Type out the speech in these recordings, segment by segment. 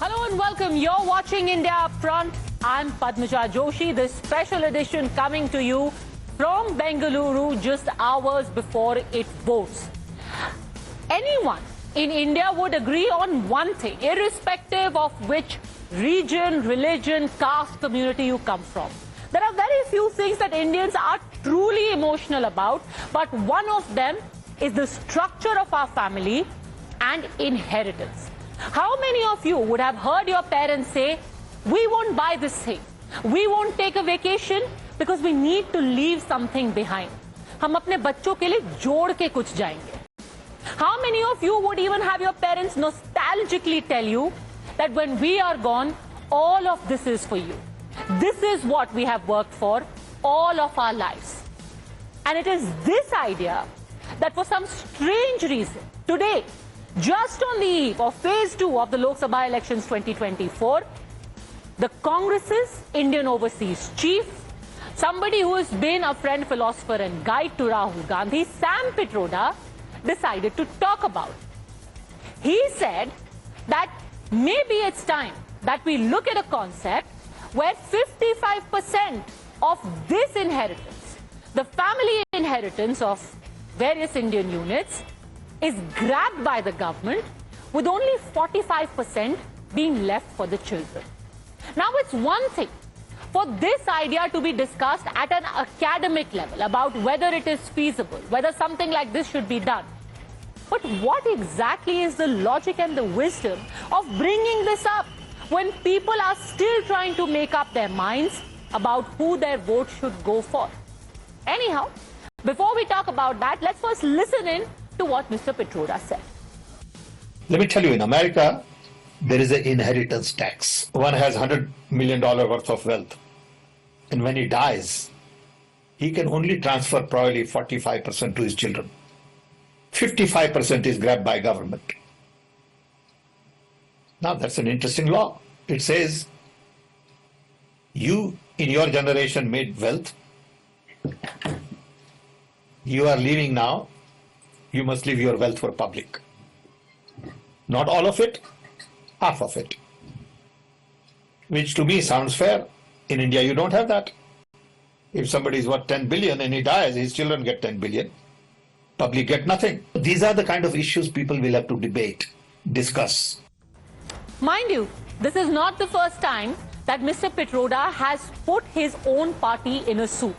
Hello and welcome. You're watching India Upfront. I'm Padmaja Joshi. This special edition coming to you from Bengaluru just hours before it votes. Anyone in India would agree on one thing, irrespective of which region, religion, caste, community you come from. There are very few things that Indians are truly emotional about, but one of them is the structure of our family and inheritance. How many of you would have heard your parents say, we won't buy this thing, we won't take a vacation because we need to leave something behind. हम अपने बच्चों के लिए जोड़ के कुछ जाएंगे. How many of you would even have your parents nostalgically tell you that when we are gone, all of this is for you. This is what we have worked for all of our lives. And it is this idea that for some strange reason, today, just on the eve of phase 2 of the Lok Sabha elections 2024, the Congress's Indian Overseas Chief, somebody who has been a friend, philosopher and guide to Rahul Gandhi, Sam Pitroda, decided to talk about. He said that maybe it's time that we look at a concept where 55% of this inheritance, the family inheritance of various Indian units, is grabbed by the government, with only 45% being left for the children. Now, it's one thing for this idea to be discussed at an academic level about whether it is feasible, whether something like this should be done. But what exactly is the logic and the wisdom of bringing this up when people are still trying to make up their minds about who their vote should go for? Anyhow, before we talk about that, let's first listen in to what Mr. Pitroda said. Let me tell you, in America, there is an inheritance tax. One has $100 million worth of wealth. And when he dies, he can only transfer probably 45% to his children. 55% is grabbed by government. Now, that's an interesting law. It says, you in your generation made wealth. You are leaving now. You must leave your wealth for public. Not all of it, half of it. Which to me sounds fair. In India, you don't have that. If somebody is worth 10 billion and he dies, his children get 10 billion. Public get nothing. These are the kind of issues people will have to debate, discuss. Mind you, this is not the first time that Mr. Pitroda has put his own party in a soup.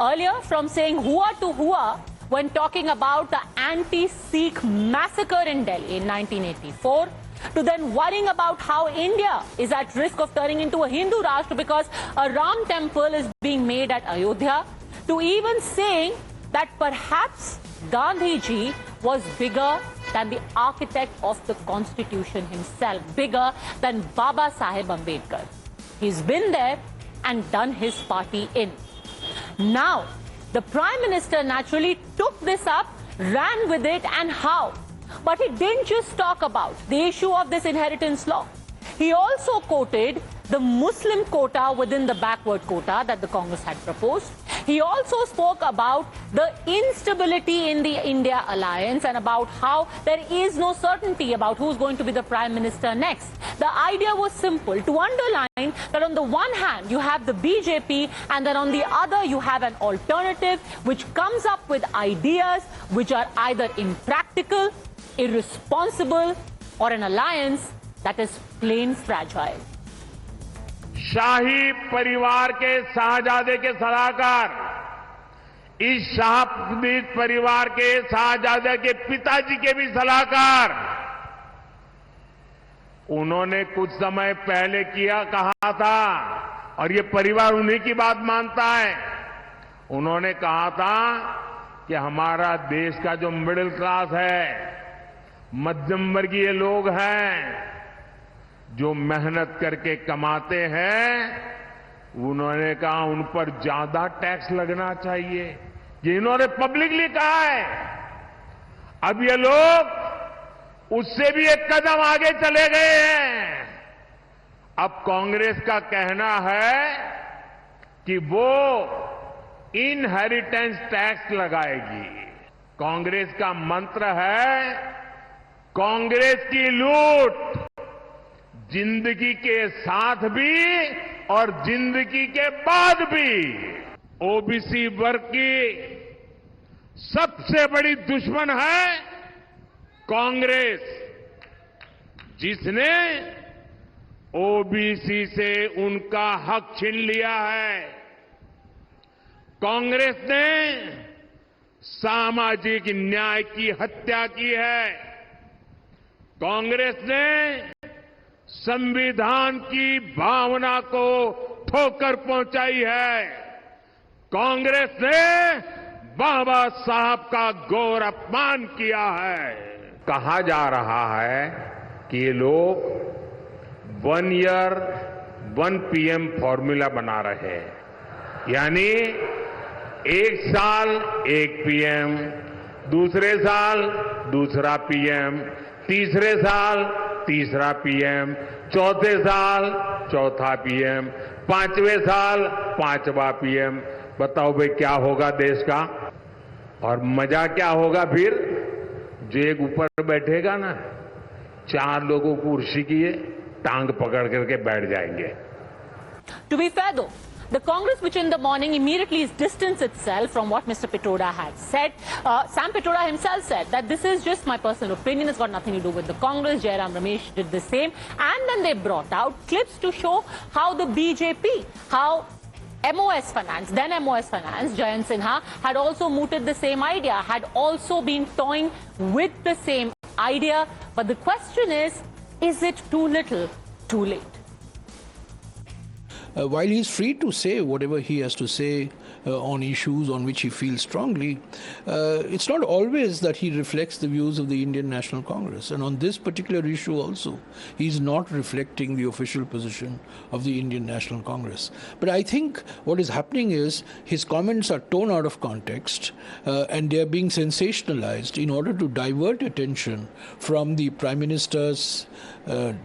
Earlier, from saying hua to hua when talking about the anti-Sikh massacre in Delhi in 1984, to then worrying about how India is at risk of turning into a Hindu Rashtra because a Ram temple is being made at Ayodhya, to even saying that perhaps Gandhi ji was bigger than the architect of the Constitution himself, bigger than Baba Saheb Ambedkar. He's been there and done his party in. Now, the Prime Minister naturally took this up, ran with it, and how? But he didn't just talk about the issue of this inheritance law. He also quoted the Muslim quota within the backward quota that the Congress had proposed. He also spoke about the instability in the India alliance and about how there is no certainty about who's going to be the Prime Minister next. The idea was simple, to underline that on the one hand you have the BJP and then on the other you have an alternative which comes up with ideas which are either impractical, irresponsible, or an alliance that is plain fragile. शाही परिवार के शाहजादे के सलाहकार, इस शाही परिवार के शाहजादे के पिताजी के भी सलाहकार, उन्होंने कुछ समय पहले कहा था, और ये परिवार उन्हीं की बात मानता है, उन्होंने कहा था कि हमारा देश का जो मिडिल क्लास है, मध्यम वर्गीय लोग हैं, जो मेहनत करके कमाते हैं, उन्होंने कहा उन पर ज्यादा टैक्स लगना चाहिए। ये इन्होंने पब्लिकली कहा है। अब ये लोग उससे भी एक कदम आगे चले गए हैं। अब कांग्रेस का कहना है कि वो इनहेरिटेंस टैक्स लगाएगी। कांग्रेस का मंत्र है, कांग्रेस की लूट जिंदगी के साथ भी और जिंदगी के बाद भी ओबीसी वर्ग की सबसे बड़ी दुश्मन है कांग्रेस, जिसने ओबीसी से उनका हक छीन लिया है। कांग्रेस ने सामाजिक न्याय की हत्या की है। कांग्रेस ने संविधान की भावना को ठोकर पहुंचाई है। कांग्रेस ने बाबा साहब का घोर अपमान किया है। कहा जा रहा है कि ये लोग 1 ईयर 1 PM फॉर्मूला बना रहे हैं, यानी 1 साल 1 PM, दूसरे साल दूसरा PM, तीसरे साल तीसरा PM, चौथे साल चौथा PM, 5वें साल 5वां PM। बताओ भाई क्या होगा देश का? और मजा क्या होगा फिर? जो एक ऊपर बैठेगा ना, 4 लोगों को कुर्सी की टांग पकड़ करके बैठ जाएंगे। To be fair though, the Congress which in the morning immediately distanced itself from what Mr. Pitroda had said. Sam Pitroda himself said that this is just my personal opinion, it's got nothing to do with the Congress. Jairam Ramesh did the same, and then they brought out clips to show how the BJP, how MOS Finance, then MOS Finance, Jayant Sinha, had also mooted the same idea, had also been toying with the same idea. But the question is it too little, too late? While he's free to say whatever he has to say on issues on which he feels strongly, it's not always that he reflects the views of the Indian National Congress. And on this particular issue also, he's not reflecting the official position of the Indian National Congress. But I think what is happening is his comments are torn out of context and they are being sensationalized in order to divert attention from the Prime Minister's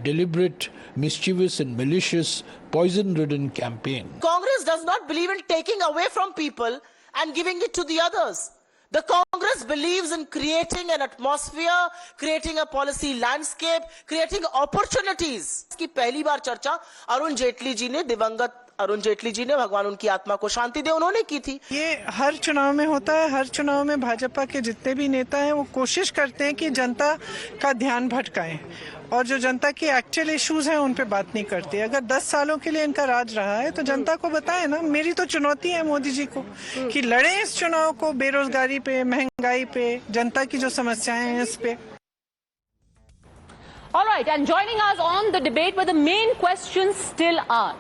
deliberate, mischievous and malicious, poison-ridden campaign. Congress does not believe in taking away from people and giving it to the others. The Congress believes in creating an atmosphere, creating a policy landscape, creating opportunities. इसकी पहली बार चर्चा अरुण जेटली जी ने, दिवंगत अरुण जेटली जी ने, भगवान उनकी आत्मा को शांति दे, उन्होंने की थी। ये हर चुनाव में होता है। हर चुनाव में भाजपा के जितने भी नेता हैं वो कोशिश करते हैं कि जनता का ध्यान भटकाएं और जो जनता के एक्चुअल इश्यूज हैं उन पे बात नहीं करते। अगर 10 सालों के लिए इनका राज रहा है तो जनता को बताएं ना। मेरी तो चुनौती है मोदी जी को कि लड़े इस चुनाव को बेरोजगारी पे, महंगाई पे, जनता की जो समस्याएं हैं इस पे। All right, and joining us on the debate where the main questions still are.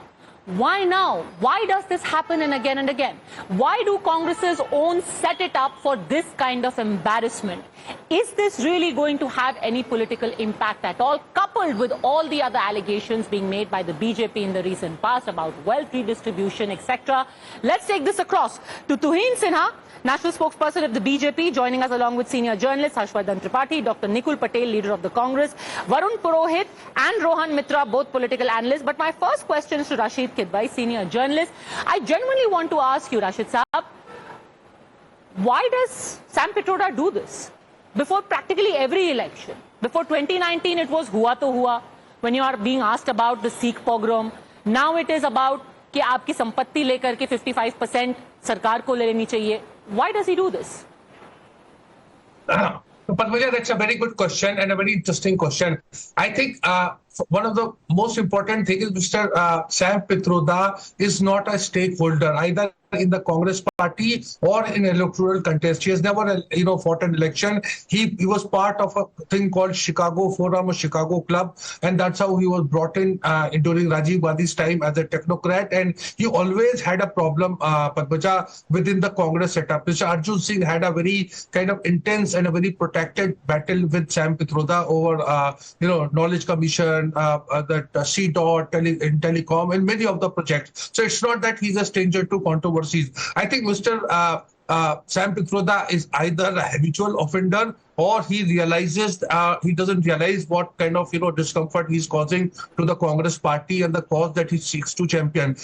Why now? Why does this happen and again? Why do Congress's own set it up for this kind of embarrassment? Is this really going to have any political impact at all, coupled with all the other allegations being made by the BJP in the recent past about wealth redistribution, etc.? Let's take this across to Tuhin Sinha, National Spokesperson of the BJP, joining us along with senior journalist Harshvardhan Tripathi, Dr. Nikul Patel, leader of the Congress, Varun Purohit and Rohan Mitra, both political analysts. But my first question is to Rashid Kidwai, senior journalist. I genuinely want to ask you, Rashid Saab, why does Sam Pitroda do this? Before practically every election, before 2019 it was hua to hua, when you are being asked about the Sikh pogrom. Now it is about कि आपकी संपत्ति लेकर के 55% सरकार को ले लेनी चाहिए. Why does he do this? Padmaja, that's a very good question and a very interesting question. I think one of the most important things is Mr. Sam Pitroda is not a stakeholder either in the Congress party or in electoral contest. He has never, fought an election. He was part of a thing called Chicago Forum or Chicago Club, and that's how he was brought in during Rajiv Gandhi's time as a technocrat. And he always had a problem, Padmaja, within the Congress setup. Mr. Arjun Singh had a very kind of intense and a very protracted battle with Sam Pitroda over, Knowledge Commission, that CDOT, Telecom, and many of the projects. So it's not that he's a stranger to controversies. I think Mr. Sam Pitroda is either a habitual offender or he realizes he doesn't realize what kind of discomfort he's causing to the Congress party and the cause that he seeks to champion.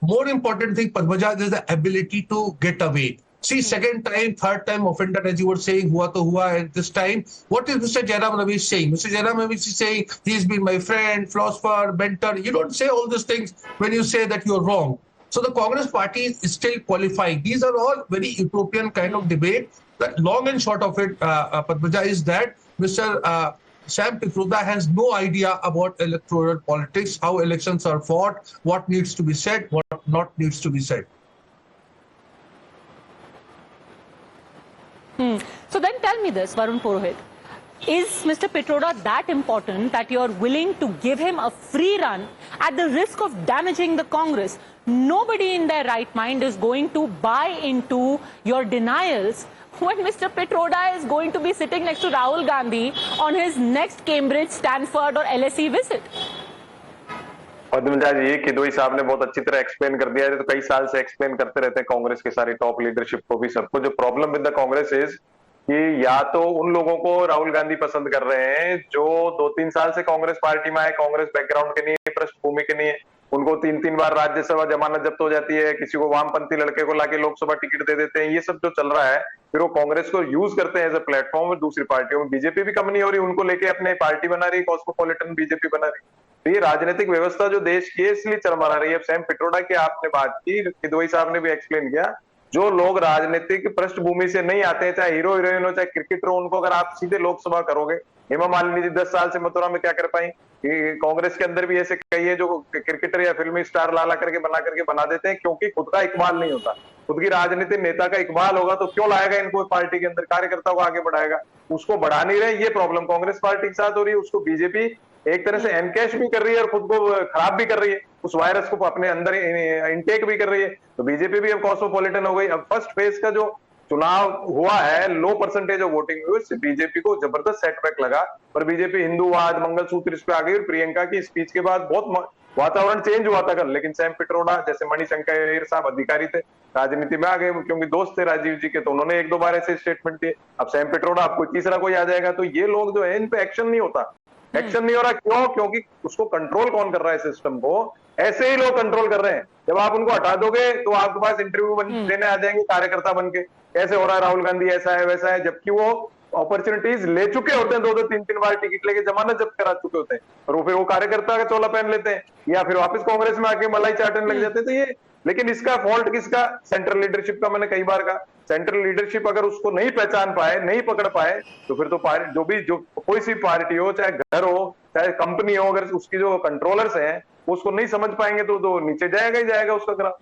More important thing, Padmaja, is the ability to get away. See, second time, third time offender, as you were saying, hua to hua at this time. What is Mr. Jairam Ramesh saying? Mr. Jairam Ramesh is saying he's been my friend, philosopher, mentor. You don't say all these things when you say that you're wrong. So the Congress party is still qualifying. These are all very utopian kind of debate. The long and short of it, Padmaja, is that Mr. Sam Pitroda has no idea about electoral politics, how elections are fought, what needs to be said, what not needs to be said. So then tell me this, Varun Purohit. Is Mr. Pitroda that important that you're willing to give him a free run at the risk of damaging the Congress? Nobody in their right mind is going to buy into your denials when Mr. Pitroda is going to be sitting next to Rahul Gandhi on his next Cambridge, Stanford or LSE visit. Padmaja जी, किदोई साहब ने बहुत अच्छी तरह explain कर दिया है। तो कई साल से एक्सप्लेन करते रहते हैं कांग्रेस के सारी टॉप लीडरशिप को भी, सबको। जो problem with the Congress is कि या तो उन लोगों को राहुल गांधी पसंद कर रहे हैं जो 2-3 साल से कांग्रेस पार्टी में आए, कांग्रेस बैकग्राउंड के नहीं है, पृष्ठभूमि के नहीं है। उनको 3-3 बार राज्यसभा जमानत जब्त हो जाती है, किसी को वामपंथी लड़के को लाके लोकसभा टिकट दे देते हैं। ये सब जो चल रहा है, फिर वो कांग्रेस को यूज करते हैं एज अ प्लेटफॉर्म। और दूसरी पार्टियों में बीजेपी भी कम नहीं हो रही, उनको लेके अपने पार्टी बना रही, कॉस्मोपॉलिटन बीजेपी बना रही। तो ये राजनीतिक व्यवस्था जो देश की है, इसलिए चरमरा रही है। अब सैम पिट्रोडा की आपने बात की, किदोई साहब ने भी एक्सप्लेन किया, जो लोग राजनीतिक पृष्ठभूमि से नहीं आते हैं, चाहे हीरो हीरोइन हो, चाहे क्रिकेटर हो, उनको अगर आप सीधे लोकसभा करोगे, हेमा मालिनी जी 10 साल से मथुरा में क्या कर पाई? कांग्रेस के अंदर भी ऐसे कई है जो क्रिकेटर या फिल्मी स्टार लाला करके बना देते हैं, क्योंकि खुद का इकबाल नहीं होता। खुद की राजनीतिक नेता का इकबाल होगा तो क्यों लाएगा इनको पार्टी के अंदर, कार्यकर्ता को आगे बढ़ाएगा। उसको बढ़ा नहीं रहे, ये प्रॉब्लम कांग्रेस पार्टी के साथ हो रही है। उसको बीजेपी एक तरह से एनकैश भी कर रही है और खुद को खराब भी कर रही है, उस वायरस को अपने अंदर इनटेक भी कर रही है। तो बीजेपी भी अब कॉस्मोपॉलिटन हो गई। अब फर्स्ट फेज का जो चुनाव हुआ है, लो परसेंटेज ऑफ वोटिंग हुई, उससे बीजेपी को जबरदस्त सेटबैक लगा। पर बीजेपी हिंदूवाद, मंगलसूत्र इस पे आ गई। और प्रियंका की स्पीच के बाद बहुत वातावरण चेंज हुआ था कल। लेकिन सैम पिट्रोडा जैसे मणिशंकर साहब अधिकारी थे, राजनीति में आ गए क्योंकि दोस्त थे राजीव जी के, तो उन्होंने 1-2 बार ऐसे स्टेटमेंट दिए। अब सैम पिट्रोडा, अब कोई तीसरा कोई आ जाएगा। तो ये लोग जो है, इन पे एक्शन नहीं होता। एक्शन नहीं हो रहा क्यों? क्योंकि उसको कंट्रोल कौन कर रहा है सिस्टम को? ऐसे ही लोग कंट्रोल कर रहे हैं। जब आप उनको हटा दोगे तो आपके पास इंटरव्यू देने आ जाएंगे कार्यकर्ता बन के, कैसे हो रहा है राहुल गांधी, ऐसा है वैसा है, जबकि वो अपॉर्चुनिटीज ले चुके होते हैं, 2-2, 3-3 बार टिकट लेके जमानत जब्त करा चुके होते हैं, और वो फिर वो कार्यकर्ता का चोला पहन लेते हैं या फिर वापस कांग्रेस में आके मलाई चाटने लग जाते हैं। तो ये, लेकिन इसका फॉल्ट किसका? सेंट्रल लीडरशिप का। मैंने कई बार कहा, सेंट्रल लीडरशिप अगर उसको नहीं पहचान पाए, नहीं पकड़ पाए, तो फिर तो जो कोई सी पार्टी हो, चाहे घर हो, चाहे कंपनी हो, अगर उसकी जो कंट्रोलर्स हैं उसको नहीं समझ पाएंगे तो नीचे जाएगा ही जाएगा उसका ग्राफ।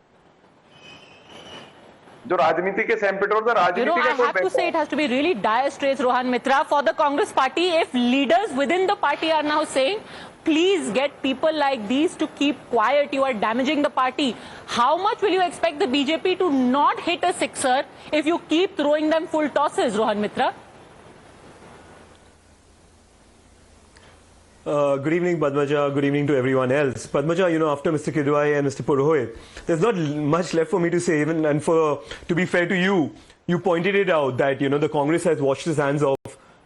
जो राजनीति के सैम पिट्रोडा, राजनीति का I have to say it has to be really dire straits, Rohan Mitra, for the Congress party. If leaders within the party are now saying, please get people like these to keep quiet, you are damaging the party, how much will you expect the BJP to not hit a sixer if you keep throwing them full tosses, Rohan Mitra? Good evening, Padmaja. Good evening to everyone else. Padmaja, you know, after Mr. Kidwai and Mr. Purohit, there's not much left for me to say. Even and to be fair to you, you pointed it out that, you know, the Congress has washed its hands of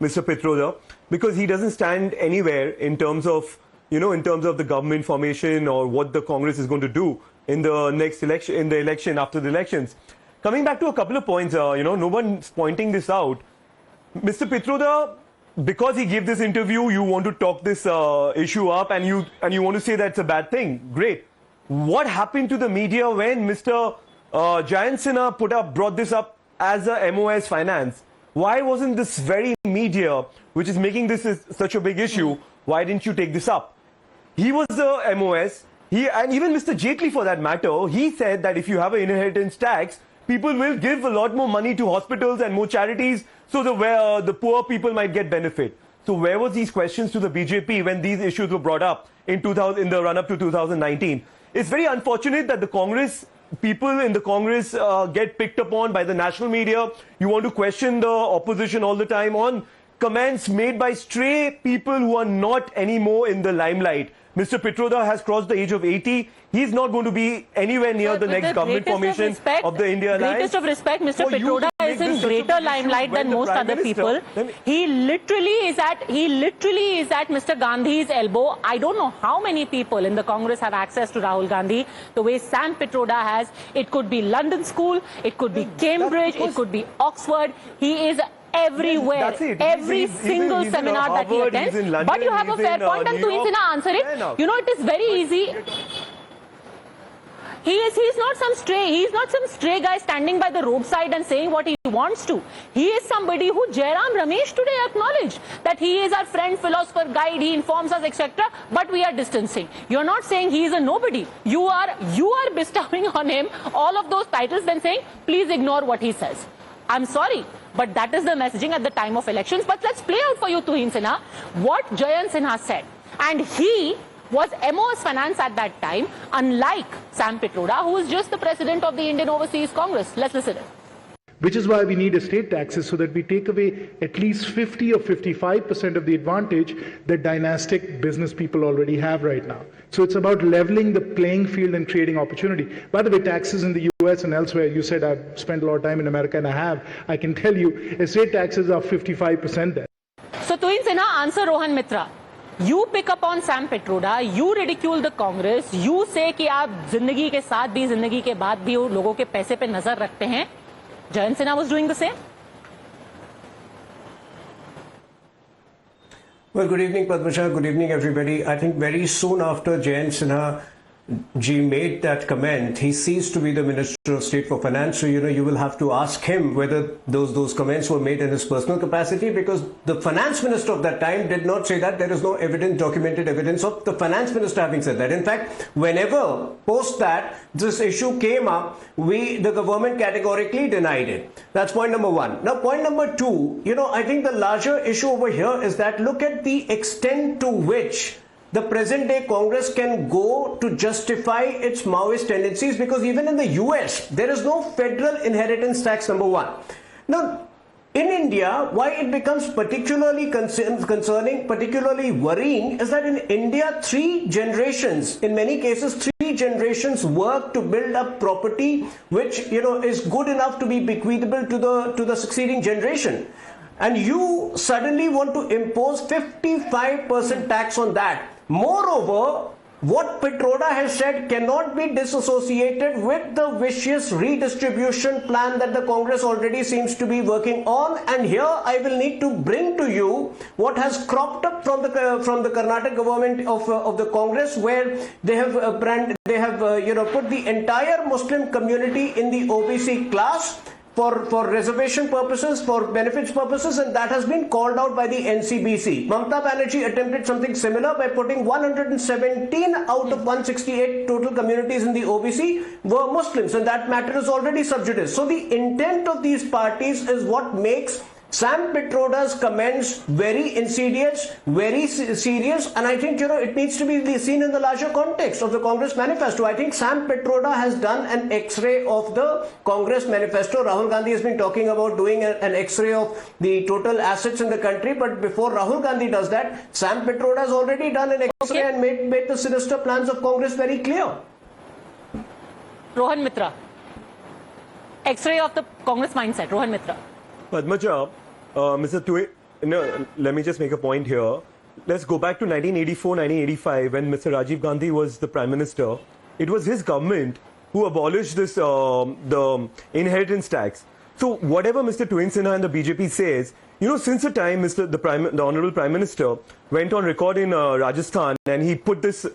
Mr. Pitroda because he doesn't stand anywhere in terms of, you know, in terms of the government formation or what the Congress is going to do in the next election, in the election after the elections. Coming back to a couple of points, you know, no one's pointing this out. Mr. Pitroda, because he gave this interview, you want to talk this issue up and you want to say that's a bad thing. Great. What happened to the media when Mr. Jayant Sinha brought this up as a MOS finance? Why wasn't this very media, which is making this such a big issue, why didn't you take this up? He was the MOS. And even Mr. Jaitley, for that matter, he said that if you have an inheritance tax, people will give a lot more money to hospitals and more charities, so the poor people might get benefit. So where was these questions to the BJP when these issues were brought up in the run-up to 2019? It's very unfortunate that the Congress, people in the Congress get picked upon by the national media. You want to question the opposition all the time on comments made by stray people who are not anymore in the limelight. Mr. Pitroda has crossed the age of 80. He's not going to be anywhere near the next government formation of the India Alliance. Greatest of respect, Mr. Pitroda is in greater limelight than most other people. He literally is at Mr. Gandhi's elbow. I don't know how many people in the Congress have access to Rahul Gandhi the way Sam Pitroda has. It could be London School, it could be Cambridge, it could be Oxford. He is everywhere, every single seminar that he attends. London, but you have a fair point, and Tuhin Sinha answer it. You know, it is very easy. He's not some stray guy standing by the roadside and saying what he wants to. He is somebody who Jairam Ramesh today acknowledged that he is our friend, philosopher, guide, he informs us, etc. But we are distancing. You're not saying he is a nobody. You are bestowing on him all of those titles, then saying, please ignore what he says. I'm sorry, but that is the messaging at the time of elections. But let's play out for you, Tuhin Sinha, what Jayant Sinha said. And he was MOS Finance at that time, unlike Sam Pitroda, who is just the president of the Indian Overseas Congress. Let's listen. Which is why we need estate taxes, so that we take away at least 50 or 55% of the advantage that dynastic business people already have right now. So it's about leveling the playing field and creating opportunity. By the way, taxes in the US and elsewhere, you said I've spent a lot of time in America, and I have. I can tell you, estate taxes are 55% there. So Tuhin Sinha, answer Rohan Mitra. You pick up on Sam Pitroda, you ridicule the Congress, you say कि आप जिंदगी के साथ भी जिंदगी के बाद भी लोगों के पैसे पे नजर रखते हैं. Jayant Sinha was doing the same. Well, good evening, Padma. Good evening, everybody. I think very soon after Jayant Sinha ji made that comment, he ceased to be the Minister of State for Finance. So, you will have to ask him whether those comments were made in his personal capacity, because the finance minister of that time did not say that. There is no documented evidence of the finance minister having said that. In fact, whenever post that this issue came up, the government categorically denied it. That's point number one. Now, point number two, I think the larger issue over here is that look at the extent to which the present day Congress can go to justify its Maoist tendencies, because even in the US, there is no federal inheritance tax, number one. Now, in India, why it becomes particularly concerning, particularly worrying, is that in India, 3 generations, in many cases, 3 generations work to build up property, which, is good enough to be bequeathable to the succeeding generation. And you suddenly want to impose 55% tax on that. Moreover, what Pitroda has said cannot be disassociated with the vicious redistribution plan that the Congress already seems to be working on. And here I will need to bring to you what has cropped up from the Karnataka government of the Congress, where they have put the entire Muslim community in the OBC class for reservation purposes, for benefits purposes, and that has been called out by the NCBC. Mamata Banerjee attempted something similar by putting 117 out of 168 total communities in the OBC were Muslims, and that matter is already sub judice. So the intent of these parties is what makes Sam Pitroda's comments very insidious, very serious, and I think it needs to be seen in the larger context of the Congress manifesto. I think Sam Pitroda has done an X-ray of the Congress manifesto. Rahul Gandhi has been talking about doing an X-ray of the total assets in the country, but before Rahul Gandhi does that, Sam Pitroda has already done an X-ray and made the sinister plans of Congress very clear. Rohan Mitra, X-ray of the Congress mindset. Rohan Mitra. Padmaja, Mr. Tuhin, let me just make a point here. Let's go back to 1984, 1985, when Mr. Rajiv Gandhi was the Prime Minister. It was his government who abolished this the inheritance tax. So whatever Mr. Tuhin Sinha and the BJP says, since the time the Honorable Prime Minister went on record in Rajasthan, and he put this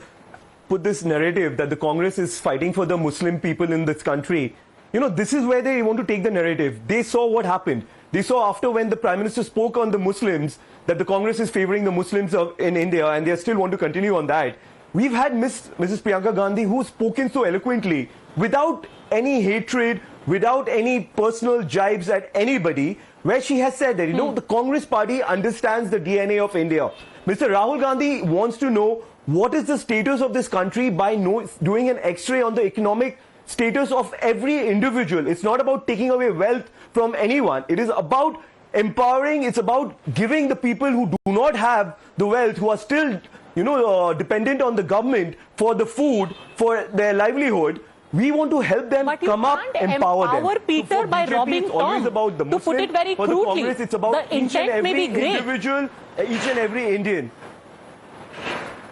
narrative that the Congress is fighting for the Muslim people in this country. This is where they want to take the narrative. They saw what happened. They saw after when the Prime Minister spoke on the Muslims that the Congress is favoring the Muslims in India, and they still want to continue on that. We've had Mrs. Priyanka Gandhi, who's spoken so eloquently, without any hatred, without any personal jibes at anybody, where she has said that, the Congress party understands the DNA of India. Mr. Rahul Gandhi wants to know what is the status of this country by doing an X-ray on the economic status of every individual. It's not about taking away wealth from anyone. It is about empowering. It's about giving the people who do not have the wealth, who are still dependent on the government for the food, for their livelihood. We want to help them But you come up, can't empower them. Peter So for by BJP, robbing it's always Tom. about the To put Muslim. it very For the crudely, Congress, it's about the each and intent may every be great. individual, each and every Indian.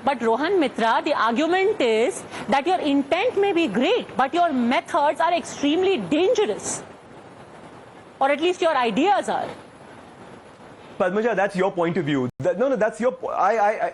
But Rohan Mitra, the argument is that your intent may be great, but your methods are extremely dangerous. Or at least your ideas are. Padmaja, that's your point of view. That's your.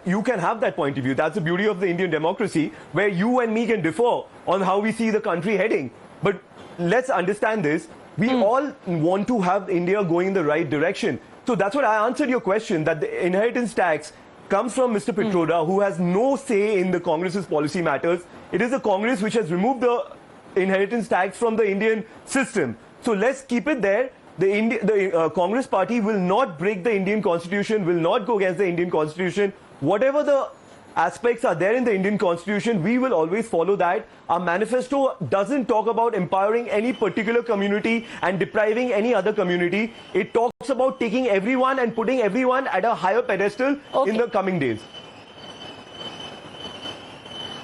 You can have that point of view. That's the beauty of the Indian democracy, where you and me can differ on how we see the country heading. But let's understand this. We all want to have India going in the right direction. So that's what I answered your question, that the inheritance tax comes from Mr. Pitroda, who has no say in the Congress's policy matters. It is the Congress which has removed the inheritance tax from the Indian system. So let's keep it there. The Congress party will not break the Indian constitution, will not go against the Indian constitution. Whatever the aspects are there in the Indian constitution, we will always follow that. Our manifesto doesn't talk about empowering any particular community and depriving any other community. It talks about taking everyone and putting everyone at a higher pedestal in the coming days.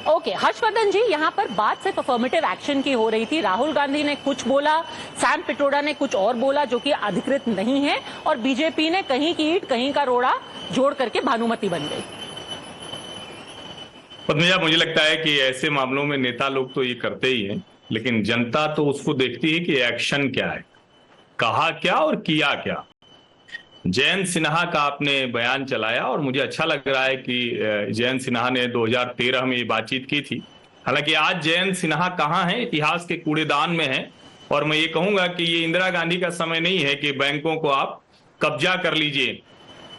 Okay Harshvardhan ji, यहाँ पर बात सिर्फ affirmative action की हो रही थी। राहुल गांधी ने कुछ बोला, सैम पिट्रोडा ने कुछ और बोला जो कि अधिकृत नहीं है, और बीजेपी ने कहीं की ईंट कहीं का रोड़ा जोड़ करके भानुमति बन गई। पद्मजा, मुझे लगता है कि ऐसे मामलों में नेता लोग तो ये करते ही हैं, लेकिन जनता तो उसको देखती है कि एक्शन क्या है, कहा क्या और किया क्या। जयंत सिन्हा का आपने बयान चलाया और मुझे अच्छा लग रहा है कि जयंत सिन्हा ने 2013 में ये बातचीत की थी। हालांकि आज जयंत सिन्हा कहाँ हैं, इतिहास के कूड़ेदान में हैं। और मैं ये कहूंगा कि ये इंदिरा गांधी का समय नहीं है कि बैंकों को आप कब्जा कर लीजिए।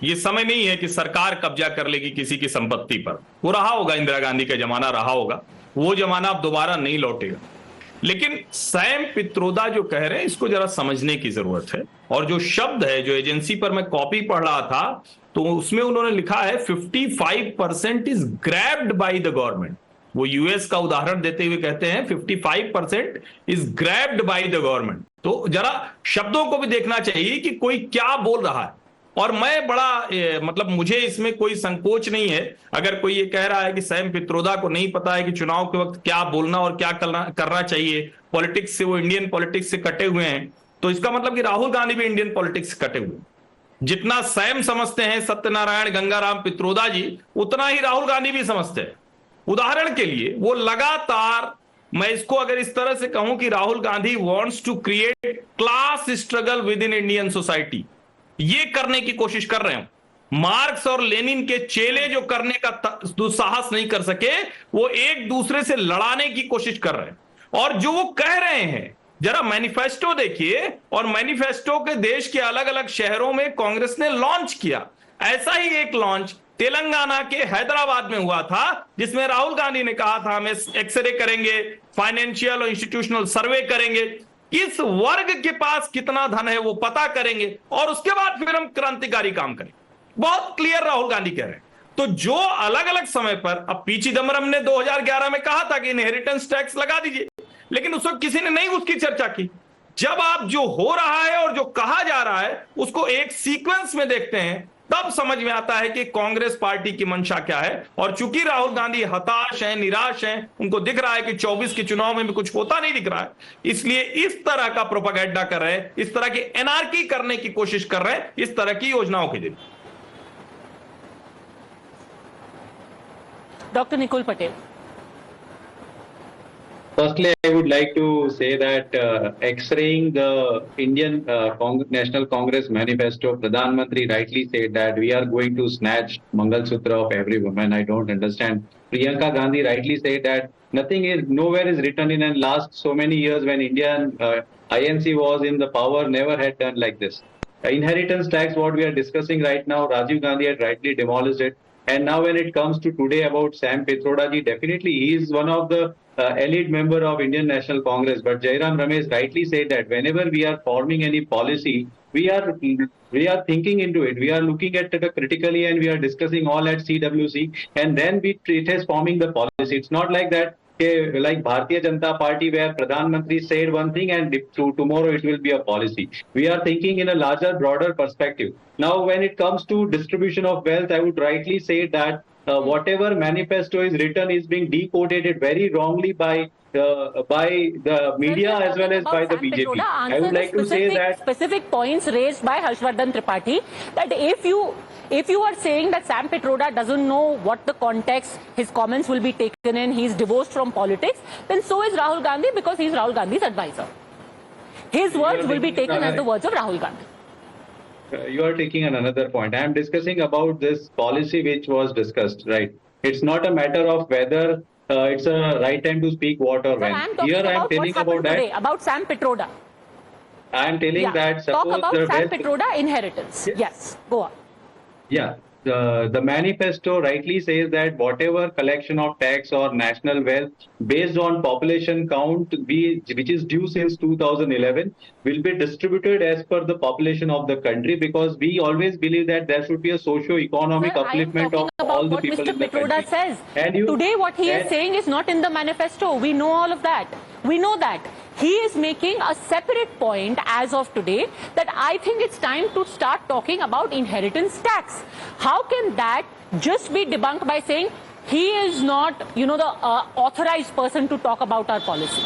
ये समय नहीं है कि सरकार कब्जा कर लेगी किसी की संपत्ति पर। वो रहा होगा, इंदिरा गांधी का जमाना रहा होगा, वो जमाना अब दोबारा नहीं लौटेगा। लेकिन सैम पित्रोदा जो कह रहे हैं, इसको जरा समझने की जरूरत है। और जो शब्द है, जो एजेंसी पर मैं कॉपी पढ़ रहा था, तो उसमें उन्होंने लिखा है 55% is grabbed by the government. वो यूएस का उदाहरण देते हुए कहते हैं 55% is grabbed by the government. तो जरा शब्दों को भी देखना चाहिए कि कोई क्या बोल रहा है। और मैं बड़ा मतलब मुझे इसमें कोई संकोच नहीं है अगर कोई ये कह रहा है कि सैम पित्रोदा को नहीं पता है कि चुनाव के वक्त क्या बोलना और क्या करना चाहिए, पॉलिटिक्स से, वो इंडियन पॉलिटिक्स से कटे हुए हैं, तो इसका मतलब कि राहुल गांधी भी इंडियन पॉलिटिक्स से कटे हुए हैं। जितना सैम समझते हैं सत्यनारायण गंगाराम पित्रोदा जी, उतना ही राहुल गांधी भी समझते हैं। उदाहरण के लिए वो लगातार, मैं इसको अगर इस तरह से कहूं कि Rahul Gandhi wants to create class struggle within Indian society, ये करने की कोशिश कर रहे हैं। मार्क्स और लेनिन के चेले जो करने का दुस्साहस नहीं कर सके, वो एक दूसरे से लड़ाने की कोशिश कर रहे हैं। और जो वो कह रहे हैं, जरा मैनिफेस्टो देखिए, और मैनिफेस्टो के देश के अलग अलग शहरों में कांग्रेस ने लॉन्च किया। ऐसा ही एक लॉन्च तेलंगाना के हैदराबाद में हुआ था, जिसमें राहुल गांधी ने कहा था हम एक्सरे करेंगे, फाइनेंशियल और इंस्टीट्यूशनल सर्वे करेंगे, किस वर्ग के पास कितना धन है वो पता करेंगे, और उसके बाद फिर हम क्रांतिकारी काम करेंगे। बहुत क्लियर राहुल गांधी कह रहे हैं। तो जो अलग अलग समय पर, अब पी चिदम्बरम ने 2011 में कहा था कि इनहेरिटेंस टैक्स लगा दीजिए, लेकिन उस वक्त किसी ने नहीं उसकी चर्चा की। जब आप जो हो रहा है और जो कहा जा रहा है उसको एक सीक्वेंस में देखते हैं, तब समझ में आता है कि कांग्रेस पार्टी की मंशा क्या है। और चूंकि राहुल गांधी हताश हैं, निराश हैं, उनको दिख रहा है कि 24 के चुनाव में भी कुछ होता नहीं दिख रहा है, इसलिए इस तरह का प्रोपेगेंडा कर रहे हैं, इस तरह की एनार्की करने की कोशिश कर रहे हैं, इस तरह की योजनाओं के जरिए। Doctor Nikul Patel. Firstly, I would like to say that X-raying the Indian National Congress manifesto, Pradhan Mantri rightly said that we are going to snatch Mangal Sutra of every woman. I don't understand. Priyanka Gandhi rightly said that nowhere is written in the last so many years when Indian INC was in the power, never had done like this. Inheritance tax, what we are discussing right now, Rajiv Gandhi had rightly demolished it. And now when it comes to today about Sam Pitroda ji, definitely he is one of the elite member of Indian National Congress. But Jairam Ramesh rightly said that whenever we are forming any policy, we are thinking into it. We are looking at it critically and we are discussing all at CWC, and then it is forming the policy. It's not like that. Like Bharatiya Janata Party, where Pradhan Mantri said one thing and tomorrow it will be a policy. We are thinking in a larger, broader perspective. Now, when it comes to distribution of wealth, I would rightly say that whatever manifesto is written is being decoded very wrongly by the media as well as by the BJP. I would like to say that specific points raised by Harshvardhan Tripathi, that if you are saying that Sam Pitroda doesn't know what the context his comments will be taken in, he's divorced from politics, then so is Rahul Gandhi, because he's Rahul Gandhi's advisor. His words will be taken as the words of Rahul Gandhi. You are taking another point. I am discussing about this policy which was discussed, right? It's not a matter of whether it's a right time to speak what or when. Here I am telling about that. Today, about Sam Pitroda. I am telling that. Talk about Sam Pitroda inheritance. Yes, go on. Yeah. The manifesto rightly says that whatever collection of tax or national wealth based on population count, which is due since 2011, will be distributed as per the population of the country, because we always believe that there should be a socio-economic upliftment of all the people Mr. in the Pitroda country. Says. Today what he is saying is not in the manifesto. We know all of that. We know that. He is making a separate point as of today that I think it's time to start talking about inheritance tax. How can that just be debunked by saying he is not, the authorized person to talk about our policy?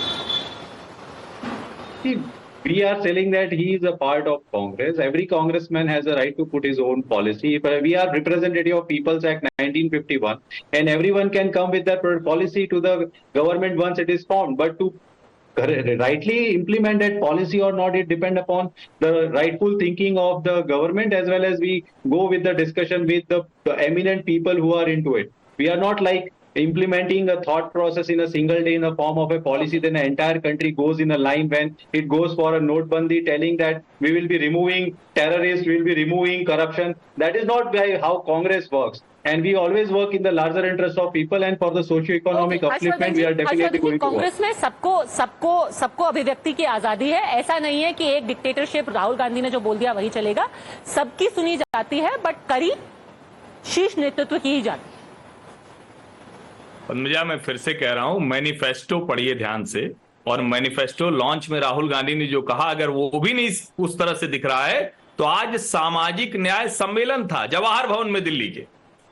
We are telling that he is a part of Congress. Every congressman has a right to put his own policy. We are representative of People's Act 1951, and everyone can come with their policy to the government once it is formed. But to rightly implement that policy or not, it depends upon the rightful thinking of the government, as well as we go with the discussion with the eminent people who are into it. We are not like implementing a thought process in a single day in the form of a policy, then the entire country goes in a line when it goes for a notebandi, telling that we will be removing terrorists, we will be removing corruption. That is not how Congress works. And we always work in the larger interest of people, and for the socio-economic upliftment, we are definitely going to work. Congress में सबको अभिव्यक्ति की आजादी है. ऐसा नहीं है कि एक डिक्टेटरशिप राहुल गांधी ने जो बोल दिया वही चलेगा. सबकी सुनी जाती है, बट करी शीर्ष नेतृत्व की ही जाती है. पद्मजा, मैं फिर से कह रहा हूं, मैनिफेस्टो पढ़िए ध्यान से. और मैनिफेस्टो लॉन्च में राहुल गांधी ने जो कहा, अगर वो भी नहीं उस तरह से दिख रहा है, तो आज सामाजिक न्याय सम्मेलन था जवाहर भवन में दिल्ली के,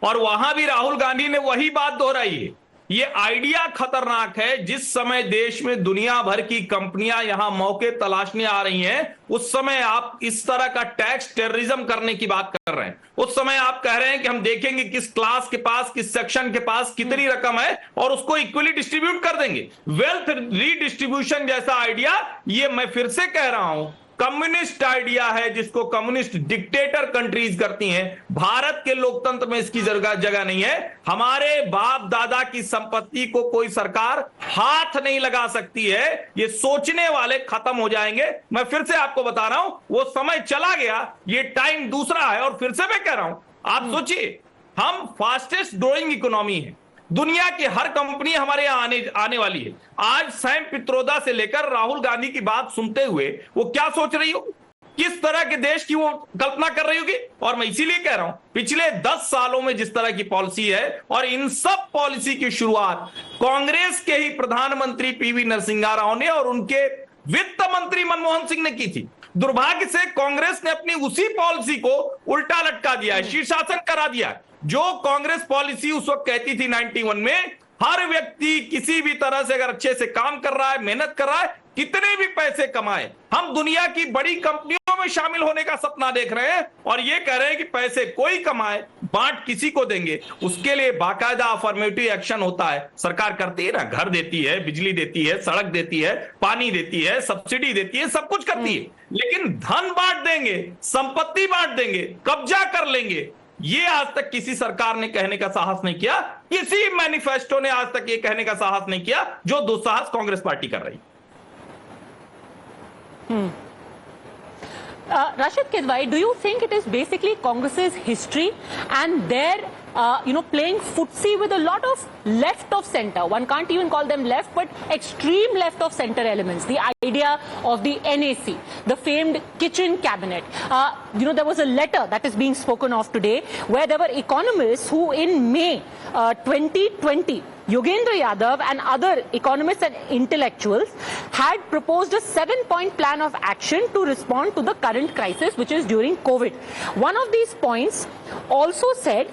और वहां भी राहुल गांधी ने वही बात दोहराई है. ये आइडिया खतरनाक है. जिस समय देश में दुनिया भर की कंपनियां यहां मौके तलाशने आ रही हैं, उस समय आप इस तरह का टैक्स टेररिज्म करने की बात कर रहे हैं. उस समय आप कह रहे हैं कि हम देखेंगे किस क्लास के पास, किस सेक्शन के पास कितनी रकम है और उसको इक्वली डिस्ट्रीब्यूट कर देंगे. वेल्थ रीडिस्ट्रीब्यूशन जैसा आइडिया, ये मैं फिर से कह रहा हूं, कम्युनिस्ट आइडिया है, जिसको कम्युनिस्ट डिक्टेटर कंट्रीज करती हैं. भारत के लोकतंत्र में इसकी जगह नहीं है. हमारे बाप दादा की संपत्ति को कोई सरकार हाथ नहीं लगा सकती है. ये सोचने वाले खत्म हो जाएंगे. मैं फिर से आपको बता रहा हूं, वो समय चला गया, ये टाइम दूसरा है. और फिर से मैं कह रहा हूं, आप सोचिए, हम फास्टेस्ट ग्रोइंग इकोनॉमी है. दुनिया की हर कंपनी हमारे यहां आने वाली है. आज सैम पित्रोदा से लेकर राहुल गांधी की बात सुनते हुए वो क्या सोच रही हो, किस तरह के देश की वो कल्पना कर रही होगी. और मैं इसीलिए कह रहा हूं, पिछले 10 सालों में जिस तरह की पॉलिसी है, और इन सब पॉलिसी की शुरुआत कांग्रेस के ही प्रधानमंत्री पीवी नरसिम्हा राव ने और उनके वित्त मंत्री मनमोहन सिंह ने की थी. दुर्भाग्य से कांग्रेस ने अपनी उसी पॉलिसी को उल्टा लटका दिया है, शीर्षासन करा दिया है. जो कांग्रेस पॉलिसी उस वक्त कहती थी 91 में, हर व्यक्ति किसी भी तरह से अगर अच्छे से काम कर रहा है, मेहनत कर रहा है, कितने भी पैसे कमाए, हम दुनिया की बड़ी कंपनियों में शामिल होने का सपना देख रहे हैं, और ये कह रहे हैं कि पैसे कोई कमाए, बांट किसी को देंगे. उसके लिए बाकायदा अफर्मेटिव एक्शन होता है. सरकार करती है ना, घर देती है, बिजली देती है, सड़क देती है, पानी देती है, सब्सिडी देती है, सब कुछ करती है. लेकिन धन बांट देंगे, संपत्ति बांट देंगे, कब्जा कर लेंगे, ये आज तक किसी सरकार ने कहने का साहस नहीं किया. किसी मैनिफेस्टो ने आज तक ये कहने का साहस नहीं किया जो दुस्साहस कांग्रेस पार्टी कर रही. Rashid Kidwai, do you think it is basically Congress's history and their playing footsie with a lot of left of center? One can't even call them left, but extreme left of center elements. The idea of the NAC, the famed kitchen cabinet. There was a letter that is being spoken of today where there were economists who in May 2020, Yogendra Yadav and other economists and intellectuals had proposed a 7-point plan of action to respond to the current crisis, which is during COVID. One of these points also said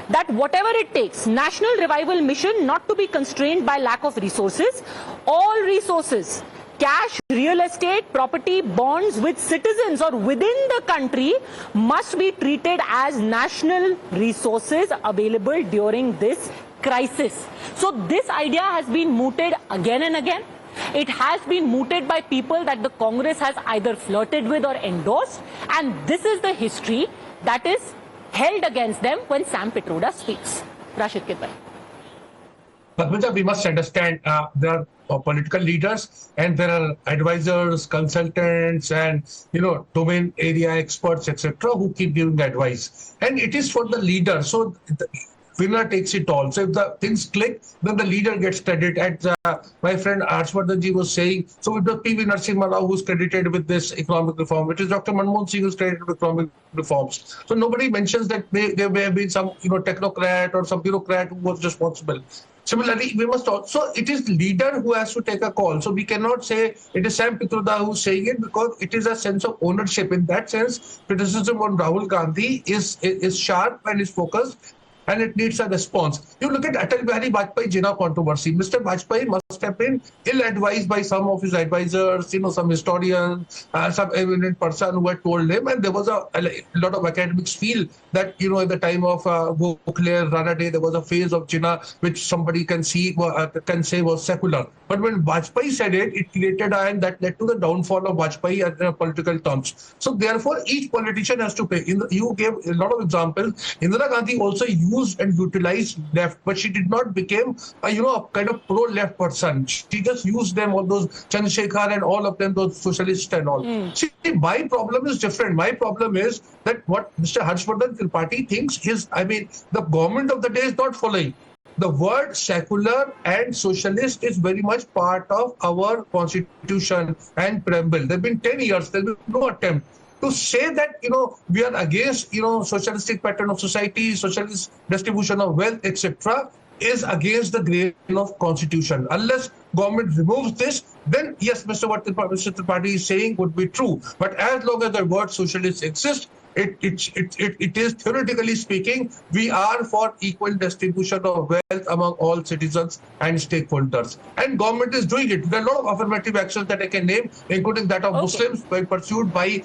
that whatever it takes, national revival mission not to be constrained by lack of resources. All resources, cash, real estate, property, bonds with citizens or within the country must be treated as national resources available during this crisis. So this idea has been mooted again and again. It has been mooted by people that the Congress has either flirted with or endorsed, and this is the history that is held against them when Sam Pitroda speaks. Rashid Kidwai. Padmaja, we must understand there are political leaders and there are advisors, consultants, and domain area experts, etc., who keep giving advice. And it is for the leader. So the winner takes it all. So if the things click, then the leader gets credit. As my friend Harshvardhan was saying, so it was P.V. Narasimha Rao who's credited with this economic reform. It is Dr. Manmohan Singh who's credited with economic reforms. So nobody mentions that there may have been some technocrat or some bureaucrat who was responsible. Similarly, we must also, it is leader who has to take a call. So we cannot say it is Sam Pitroda who's saying it, because it is a sense of ownership. In that sense, criticism on Rahul Gandhi is sharp and is focused, and it needs a response. You look at Atal Bihari Vajpayee Jinnah controversy. Mr. Vajpayee must have been ill-advised by some of his advisors, some historians, some eminent person who had told him, and there was a lot of academics feel that, at the time of Gokhale, Rana Day, there was a phase of Jinnah which somebody can say was secular. But when Vajpayee said it, it created and that led to the downfall of Vajpayee in political terms. So therefore, each politician has to pay. You gave a lot of examples. Indira Gandhi also used and utilized left, but she did not become a kind of pro-left person. She just used them, all those Chandrasekhar and all of them, those socialists and all. See, my problem is different. My problem is that what Mr. Harshvardhan Tripathi thinks is, the government of the day is not following. The word secular and socialist is very much part of our constitution and preamble. There have been 10 years, there has been no attempt to say that, we are against, socialistic pattern of society, socialist distribution of wealth, etc., is against the grain of constitution. Unless government removes this, then yes, Mr. Tripathi is saying would be true. But as long as the word socialist exists, it is theoretically speaking, we are for equal distribution of wealth among all citizens and stakeholders. And government is doing it. There are a lot of affirmative actions that I can name, including that of Muslims pursued by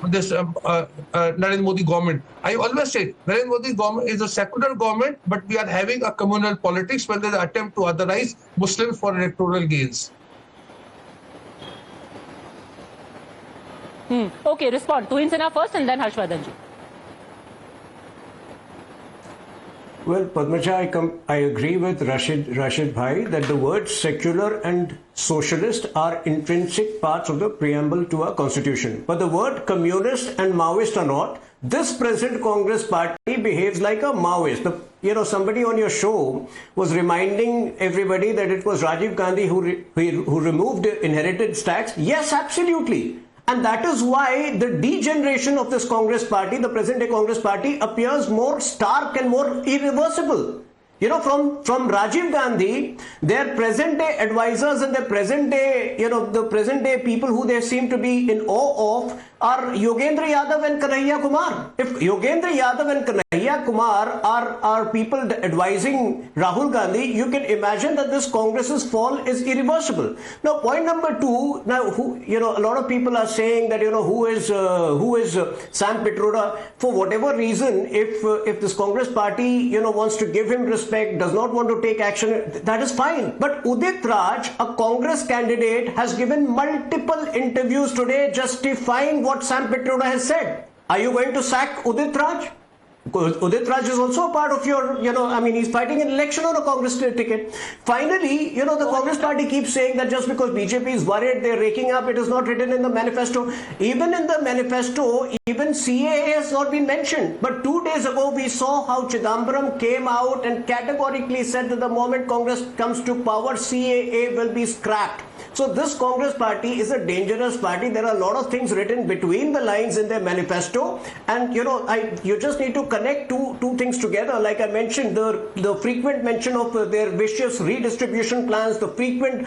this Narendra Modi government. I always say Narendra Modi government is a secular government, but we are having a communal politics where there is an attempt to otherize Muslims for electoral gains. Okay, respond. Tuhin Sinha first and then Harshvardhan ji. Well, Padmaja, I agree with Rashid Bhai that the words secular and socialist are intrinsic parts of the preamble to our constitution. But the word communist and Maoist are not. This present Congress party behaves like a Maoist. Somebody on your show was reminding everybody that it was Rajiv Gandhi who removed inheritance tax. Yes, absolutely. And that is why the degeneration of this Congress party, the present day Congress party, appears more stark and more irreversible. From Rajiv Gandhi, their present day advisors and their present day, the present day people who they seem to be in awe of are Yogendra Yadav and Kanhaiya Kumar. If Yogendra Yadav and Kanhaiya Kumar are people advising Rahul Gandhi, you can imagine that this Congress's fall is irreversible. Now, point number two, a lot of people are saying that, who is Sam Pitroda? For whatever reason, if this Congress party, wants to give him respect, does not want to take action, that is fine. But Udit Raj, a Congress candidate, has given multiple interviews today justifying what Sam Pitroda has said. Are you going to sack Udit Raj? Because Udit Raj is also a part of your, he's fighting an election on a Congress ticket. Finally, the Congress party keeps saying that just because BJP is worried, they're raking up, it is not written in the manifesto. Even in the manifesto, even CAA has not been mentioned. But 2 days ago, we saw how Chidambaram came out and categorically said that the moment Congress comes to power, CAA will be scrapped. So this Congress party is a dangerous party. There are a lot of things written between the lines in their manifesto, and you just need to connect two things together. Like I mentioned, the frequent mention of their vicious redistribution plans, the frequent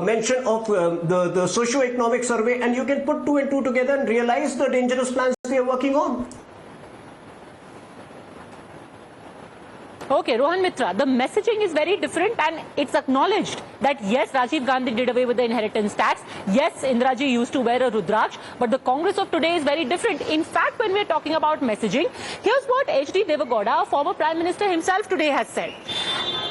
mention of the socio-economic survey, and you can put 2 and 2 together and realize the dangerous plans they are working on. Okay, Rohan Mitra, the messaging is very different and it's acknowledged that yes, Rajiv Gandhi did away with the inheritance tax. Yes, Indiraji used to wear a Rudraksh, but the Congress of today is very different. In fact, when we're talking about messaging, here's what H.D. Devagowda, a former Prime Minister himself today has said.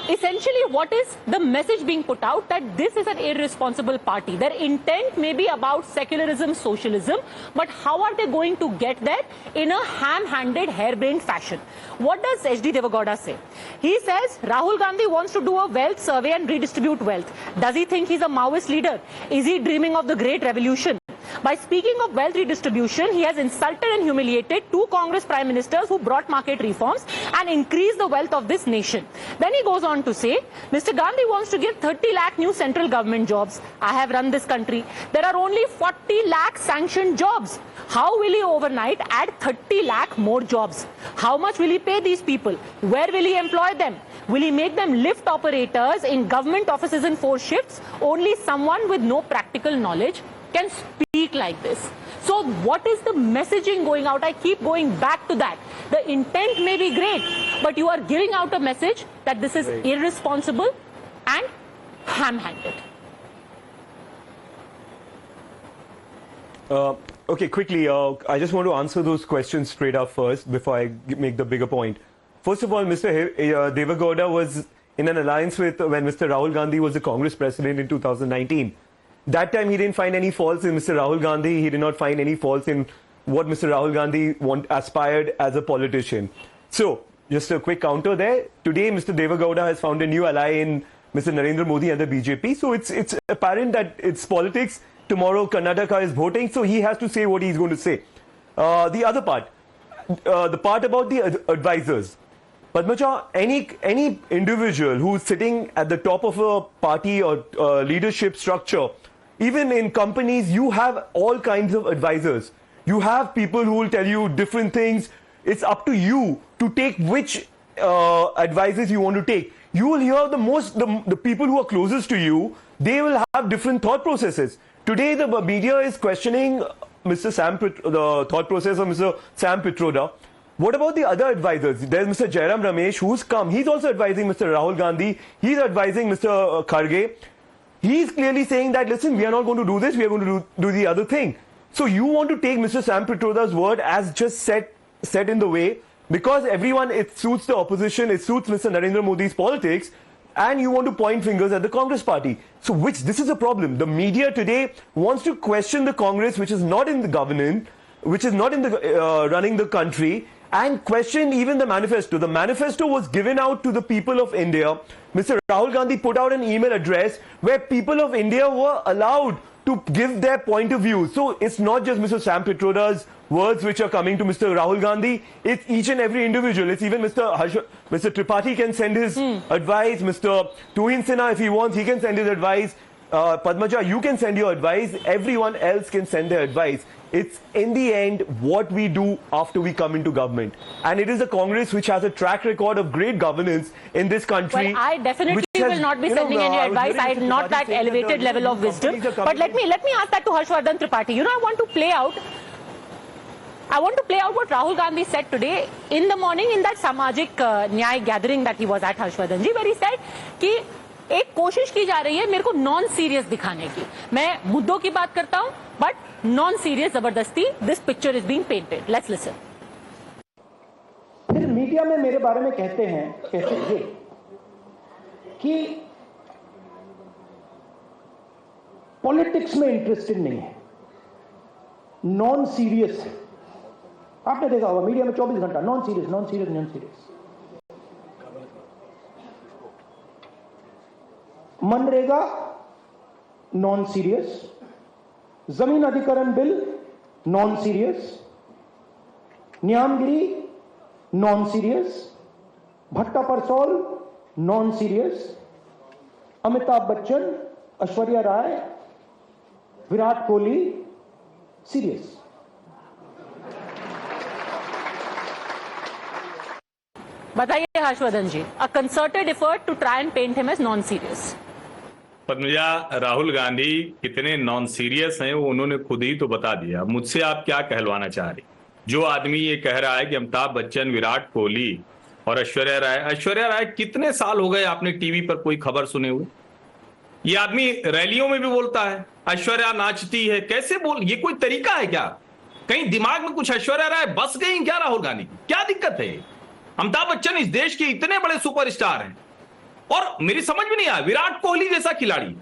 Essentially, what is the message being put out? That this is an irresponsible party. Their intent may be about secularism, socialism, but how are they going to get there? In a ham-handed, harebrained fashion. What does H.D. Devagowda say? He says Rahul Gandhi wants to do a wealth survey and redistribute wealth. Does he think he's a Maoist leader? Is he dreaming of the great revolution? By speaking of wealth redistribution, he has insulted and humiliated two Congress prime ministers who brought market reforms and increased the wealth of this nation. Then he goes on to say, Mr. Gandhi wants to give 30 lakh new central government jobs. I have run this country. There are only 40 lakh sanctioned jobs. How will he overnight add 30 lakh more jobs? How much will he pay these people? Where will he employ them? Will he make them lift operators in government offices in 4 shifts? Only someone with no practical knowledge can speak like this. So what is the messaging going out? I keep going back to that. The intent may be great, but you are giving out a message that this is irresponsible and ham-handed. Okay, quickly, I just want to answer those questions straight up first before I make the bigger point. First of all, Mr. Devagowda was in an alliance with when Mr. Rahul Gandhi was the Congress president in 2019. That time he didn't find any faults in Mr. Rahul Gandhi. He did not find any faults in what Mr. Rahul Gandhi aspired as a politician. So, just a quick counter there. Today, Mr. Devagowda has found a new ally in Mr. Narendra Modi and the BJP. So, it's apparent that it's politics. Tomorrow, Karnataka is voting, so he has to say what he's going to say. The other part, the part about the advisors. Padmaja, any individual who's sitting at the top of a party or leadership structure, even in companies, you have all kinds of advisors. You have people who will tell you different things. It's up to you to take which advices you want to take. You will hear the people who are closest to you, they will have different thought processes. Today, the media is questioning the thought process of Mr. Sam Pitroda. What about the other advisors? There's Mr. Jairam Ramesh, who's come. He's also advising Mr. Rahul Gandhi. He's advising Mr. Kharge. He's clearly saying that, listen, we are not going to do this. We are going to do the other thing. So you want to take Mr. Sam Pitroda's word as just set in the way because everyone, it suits the opposition, it suits Mr. Narendra Modi's politics, and you want to point fingers at the Congress party. So this is a problem. The media today wants to question the Congress, which is not in the governance, which is not in the running the country, and question even the manifesto. The manifesto was given out to the people of India. Mr. Rahul Gandhi put out an email address where people of India were allowed to give their point of view. So it's not just Mr. Sam Pitroda's words which are coming to Mr. Rahul Gandhi. It's each and every individual. It's even Mr. Tripathi can send his advice. Mr. Tuhin Sinha, if he wants, he can send his advice. Padmaja, you can send your advice. Everyone else can send their advice. It's in the end what we do after we come into government. And it is a Congress which has a track record of great governance in this country. Well, I definitely will not be sending any advice. I'm not that elevated level of wisdom. But let me ask that to Harshvardhan Tripathi. You know, I want to play out what Rahul Gandhi said today in the morning in that Samajik Nyay gathering that he was at, Harshvardhan ji, where he said कि एक कोशिश की जा रही है मेरे को non serious दिखाने की. मैं मुद्दों की बात करता हूं, बट नॉन सीरियस जबरदस्ती this picture is being painted. Let's listen. फिर मीडिया में मेरे बारे में कहते हैं कि पॉलिटिक्स में इंटरेस्टेड नहीं है, नॉन सीरियस है. आपने देखा होगा मीडिया में 24 घंटा non serious. MNREGA non serious, जमीन अधिकरण bill non serious, Niyamgiri non serious, Bhatta Parsaul non serious, Amitabh Bachchan, Aishwarya Rai, Virat Kohli serious. बताइए हर्षवर्धन जी, a concerted effort to try and paint him as non-serious. Padmaja, Rahul Gandhi कितने नॉन सीरियस हैं वो उन्होंने खुद ही तो बता दिया. मुझसे आप क्या कहलवाना चाह रही? जो आदमी ये कह रहा है कि अमिताभ बच्चन, विराट कोहली और ऐश्वर्या राय कितने साल हो गए आपने टीवी पर कोई खबर सुने हुए? ये आदमी रैलियों में भी बोलता है ऐश्वर्या नाचती है, कैसे बोल, ये कोई तरीका है क्या? कहीं दिमाग में कुछ ऐश्वर्या राय बस गई क्या राहुल गांधी की? क्या दिक्कत है? अमिताभ बच्चन इस देश के इतने बड़े सुपरस्टार हैं और मेरी समझ में नहीं आया, विराट कोहली जैसा खिलाड़ी,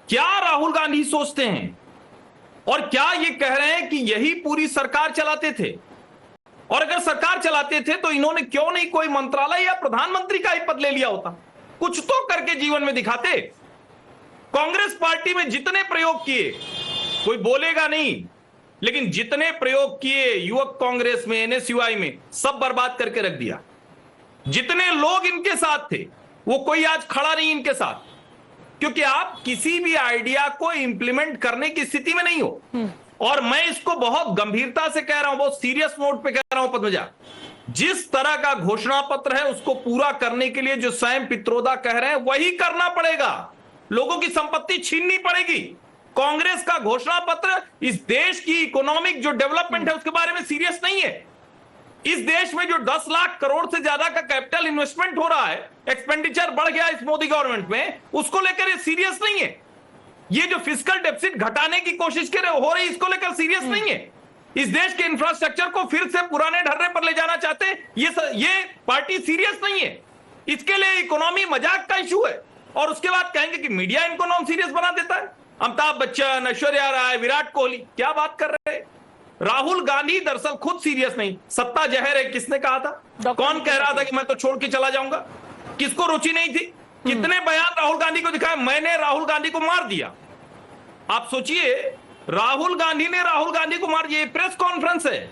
क्या राहुल गांधी सोचते हैं? और क्या ये कह रहे हैं कि यही पूरी सरकार चलाते थे? और अगर सरकार चलाते थे तो इन्होंने क्यों नहीं कोई मंत्रालय या प्रधानमंत्री का ही पद ले लिया होता? कुछ तो करके जीवन में दिखाते। कांग्रेस पार्टी में जितने प्रयोग किए, कोई बोलेगा नहीं, लेकिन जितने प्रयोग किए युवक कांग्रेस में, एनएसयूआई में, सब बर्बाद करके रख दिया। जितने लोग इनके साथ थे वो कोई आज खड़ा नहीं इनके साथ, क्योंकि आप किसी भी आइडिया को इंप्लीमेंट करने की स्थिति में नहीं हो। और मैं इसको बहुत गंभीरता से कह रहा हूं, बहुत सीरियस नोट पे कह रहा हूं पद्मजा, जिस तरह का घोषणा पत्र है उसको पूरा करने के लिए जो सैम पित्रोदा कह रहे हैं वही करना पड़ेगा। लोगों की संपत्ति छीननी पड़ेगी। कांग्रेस का घोषणा पत्र इस देश की इकोनॉमिक जो डेवलपमेंट है उसके बारे में सीरियस नहीं है। इस देश में जो 10 लाख करोड़ से ज्यादा का कैपिटल इन्वेस्टमेंट हो रहा है, एक्सपेंडिचर बढ़ गया इस मोदी गवर्नमेंट में, उसको लेकर ये सीरियस नहीं है। ये जो फिस्कल डेफिसिट घटाने की कोशिश हो रही है, इसको लेकर सीरियस नहीं है। इस देश के इंफ्रास्ट्रक्चर को फिर से पुराने ढर्रे पर ले जाना चाहते हैं, ये पार्टी सीरियस नहीं है। इसके लिए इकोनॉमी मजाक का इशू है और उसके बाद कहेंगे कि मीडिया इनको नॉन सीरियस बना देता है। अमिताभ बच्चन, ऐश्वर्या राय, विराट कोहली, क्या बात कर रहे हैं? राहुल गांधी दरअसल खुद सीरियस नहीं। सत्ता जहर है, किसने कहा था? कौन कह रहा था कि मैं तो छोड़ के चला जाऊंगा? किसको रुचि नहीं थी? कितने बयान राहुल गांधी को दिखाए, मैंने राहुल गांधी को मार दिया। आप सोचिए, राहुल गांधी ने राहुल गांधी को मार दिया। प्रेस कॉन्फ्रेंस है,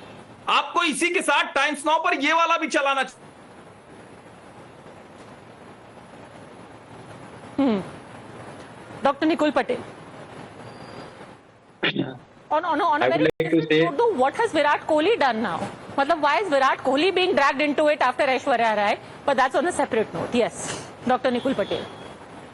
आपको इसी के साथ टाइम्स नाउ पर ये वाला भी चलाना चाहिए। Dr. Nikul Patel. On a very note, though, what has Virat Kohli done now? Matlab, why is Virat Kohli being dragged into it after Aishwarya Rai? But that's on a separate note. Yes, Dr. Nikul Patel.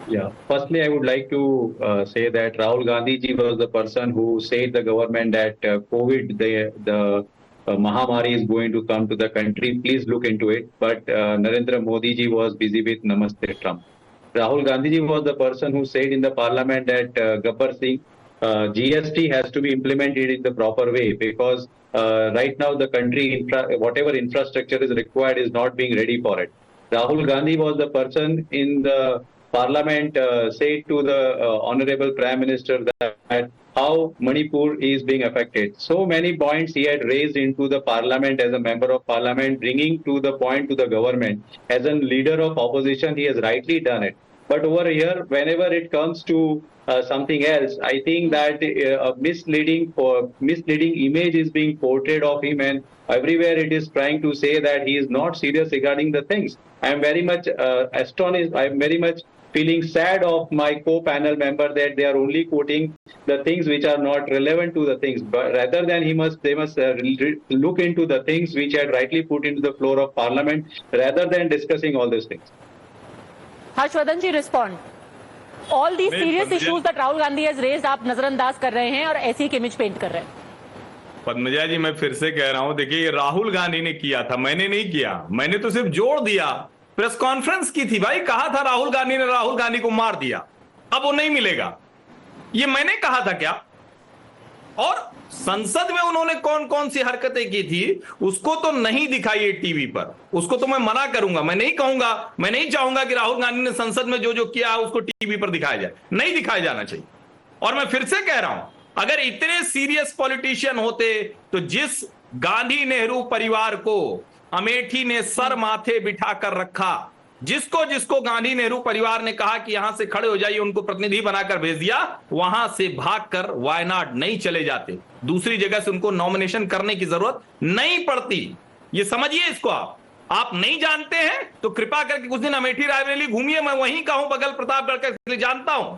Yeah. Firstly, I would like to say that Rahul Gandhi ji was the person who said the government that COVID, the Mahamari is going to come to the country. Please look into it. But Narendra Modi ji was busy with Namaste Trump. Rahul Gandhi ji was the person who said in the parliament that Gabbar Singh, GST has to be implemented in the proper way because right now the country, whatever infrastructure is required is not being ready for it. Rahul Gandhi was the person in the parliament said to the honorable Prime Minister that how Manipur is being affected. So many points he had raised into the parliament as a member of parliament, bringing to the point to the government. As a leader of opposition, he has rightly done it. But over here, whenever it comes to something else, I think that a misleading image is being portrayed of him, and everywhere it is trying to say that he is not serious regarding the things. I am very much astonished. I am very much feeling sad of my co-panel member that they are only quoting the things which are not relevant to the things, but rather than they must look into the things which are rightly put into the floor of parliament rather than discussing all these things. Harshvardhan ji, respond. All these serious issues that Rahul Gandhi has raised, आप नजरअंदाज कर रहे हैं और ऐसी एक image paint कर रहे हैं। पद्मजा जी, मैं फिर से कह रहा हूं, देखिए ये राहुल गांधी ने किया था, मैंने नहीं किया। मैंने तो सिर्फ जोड़ दिया। प्रेस कॉन्फ्रेंस की थी भाई, कहा था राहुल गांधी ने राहुल गांधी को मार दिया, अब वो नहीं मिलेगा, ये मैंने कहा था क्या? और संसद में उन्होंने कौन कौन सी हरकतें की थी उसको तो नहीं दिखाइए टीवी पर, उसको तो मैं मना करूंगा। मैं नहीं कहूंगा, मैं नहीं चाहूंगा कि राहुल गांधी ने संसद में जो जो किया है उसको टीवी पर दिखाया जाए, नहीं दिखाया जाना चाहिए। और मैं फिर से कह रहा हूं, अगर इतने सीरियस पॉलिटिशियन होते तो जिस गांधी नेहरू परिवार को अमेठी ने सर माथे बिठा कर रखा, जिसको जिसको गांधी नेहरू परिवार ने कहा कि यहां से खड़े हो जाइए, उनको प्रतिनिधि बनाकर भेज दिया, वहां से भागकर वायनाड नहीं चले जाते, दूसरी जगह से उनको नॉमिनेशन करने की जरूरत नहीं पड़ती। ये समझिए इसको। आप नहीं जानते हैं तो कृपा करके कुछ दिन अमेठी रायबरेली घूमिए, मैं वहीं का हूं, बगल प्रतापगढ़ का, इसलिए जानता हूं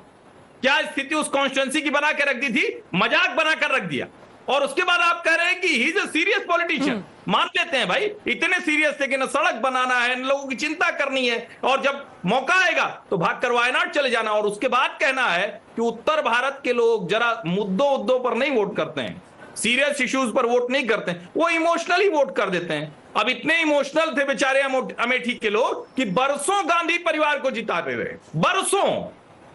क्या स्थिति उस कॉन्स्टिट्यूएंसी की बना के रख दी थी, मजाक बनाकर रख दिया। और उसके बाद आप कह रहे हैं कि he is a serious politician. मान लेते हैं भाई, इतने सीरियस थे कि न सड़क बनाना है, न लोगों की चिंता करनी है, और जब मौका आएगा तो भागकर वायनाड चले जाना। और उसके बाद कहना है कि उत्तर भारत के लोग जरा मुद्दों पर नहीं वोट करते हैं, सीरियस इश्यूज पर वोट नहीं करते हैं, वो इमोशनली वोट कर देते हैं। अब इतने इमोशनल थे बेचारे अमेठी के लोग कि बरसों गांधी परिवार को जिताते रहे, बरसों।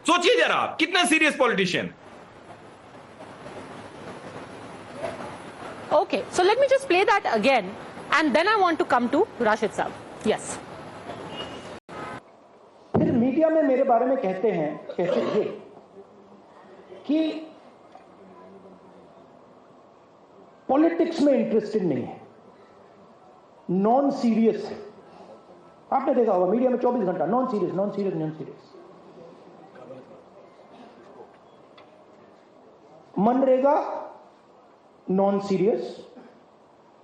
सोचिए जरा आप, कितने serious politician. Okay, so let me just play that again, and then I want to come to Rashid Saab. Yes. फिर मीडिया में मेरे बारे में कहते हैं कैसे ये कि पॉलिटिक्स में इंटरेस्टेड नहीं है, नॉन सीरियस है। आपने देखा होगा मीडिया में 24 घंटा non serious, non serious, non serious. MNREGA non serious,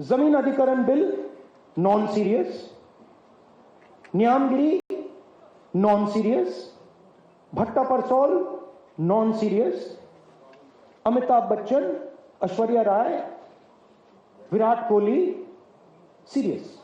जमीन अधिकरण bill non serious, Niyamgiri non serious, Bhatta Parsaul non serious, Amitabh Bachchan, Aishwarya Rai, Virat Kohli serious.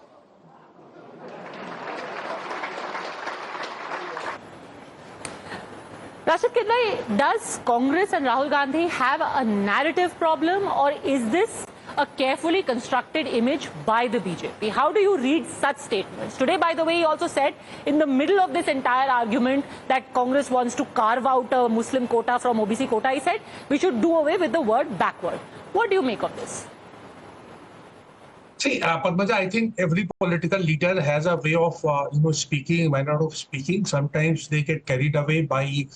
Rashid Kidwai, does Congress and Rahul Gandhi have a narrative problem, or is this a carefully constructed image by the BJP? How do you read such statements? Today, by the way, he also said in the middle of this entire argument that Congress wants to carve out a Muslim quota from OBC quota. He said we should do away with the word backward. What do you make of this? See, Padmaja, I think every political leader has a way of, speaking, manner of speaking. Sometimes they get carried away by,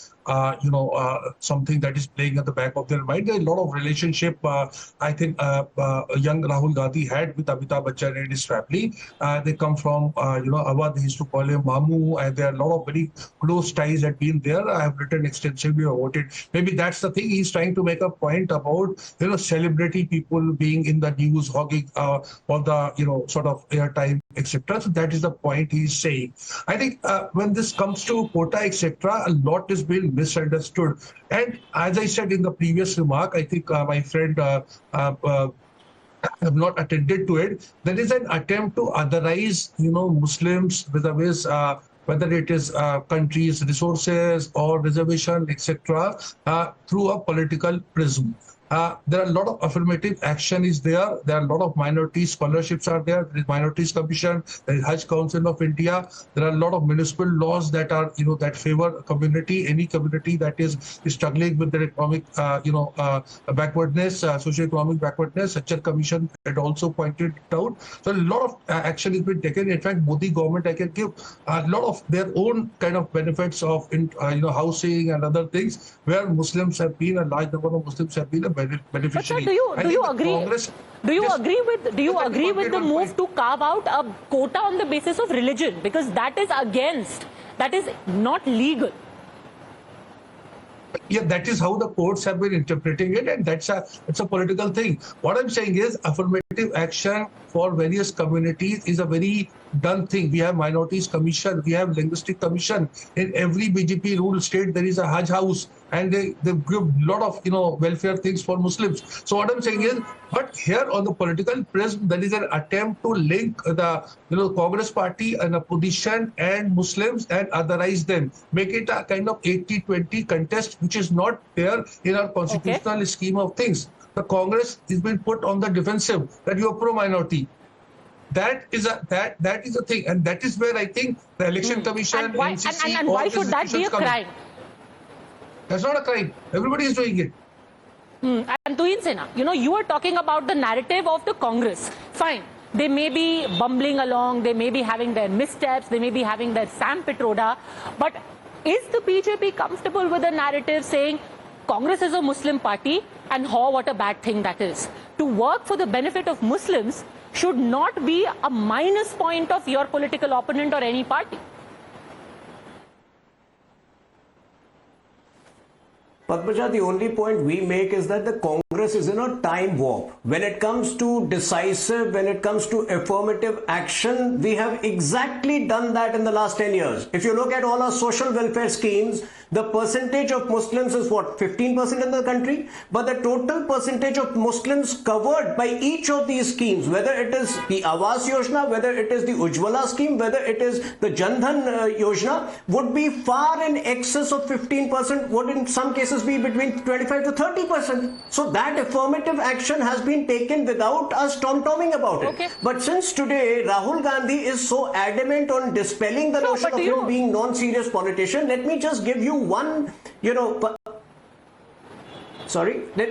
something that is playing at the back of their mind. There are a lot of relationship, I think, young Rahul Gandhi had with Amitabh Bachchan and his family. They come from, Awadh, they used to call him Mamu, and there are a lot of very close ties that been there. I have written extensively about it. Maybe that's the thing. He's trying to make a point about, celebrity people being in the news, hogging all the, sort of airtime, etc. So that is the point he's saying. I think when this comes to quota, etc., a lot is being misunderstood. And as I said in the previous remark, I think my friend have not attended to it. There is an attempt to otherize, Muslims with whether it is countries' resources or reservation, etc., through a political prism. There are a lot of affirmative action is there. There are a lot of minority scholarships are there. There is Minorities Commission. There is Hajj Council of India. There are a lot of municipal laws that are, that favor community, any community that is struggling with their economic, backwardness, socio-economic backwardness. Such a commission had also pointed out. So a lot of action has been taken. In fact, Modi government, I can give a lot of their own kind of benefits of, housing and other things where Muslims have been, a large number of Muslims have been a beneficiary. But sir, do you agree with the move to carve out a quota on the basis of religion, because that is not legal? Yeah, that is how the courts have been interpreting it, and it's a political thing. What I'm saying is affirmative action for various communities is a very done thing. We have Minorities Commission, we have Linguistic Commission. In every BJP ruled state, there is a Hajj house, and they give a lot of welfare things for Muslims. So what I'm saying is, but here on the political prism, there is an attempt to link the Congress party and opposition and Muslims and otherize them, make it a kind of 80-20 contest, which is not there in our constitutional scheme of things. The Congress is being put on the defensive that you are pro-minority. That is a thing, and that is where I think the Election Commission and why should that be a crime? That's not a crime. Everybody is doing it. And Tuhin Sena, you are talking about the narrative of the Congress. Fine. They may be bumbling along, they may be having their missteps, they may be having their Sam Pitroda, but is the BJP comfortable with the narrative saying Congress is a Muslim party and what a bad thing that is? To work for the benefit of Muslims should not be a minus point of your political opponent or any party. Padmaja, the only point we make is that the Congress is in a time warp. When it comes to decisive, when it comes to affirmative action, we have exactly done that in the last 10 years. If you look at all our social welfare schemes, the percentage of Muslims is what, 15% in the country? But the total percentage of Muslims covered by each of these schemes, whether it is the Awas Yojana, whether it is the Ujjwala scheme, whether it is the Jan Dhan Yojana, would be far in excess of 15%, would in some cases be between 25 to 30%. So that that affirmative action has been taken without us tom-tomming about it. Okay. But since today Rahul Gandhi is so adamant on dispelling the notion of him being non-serious politician, let me just give you one, let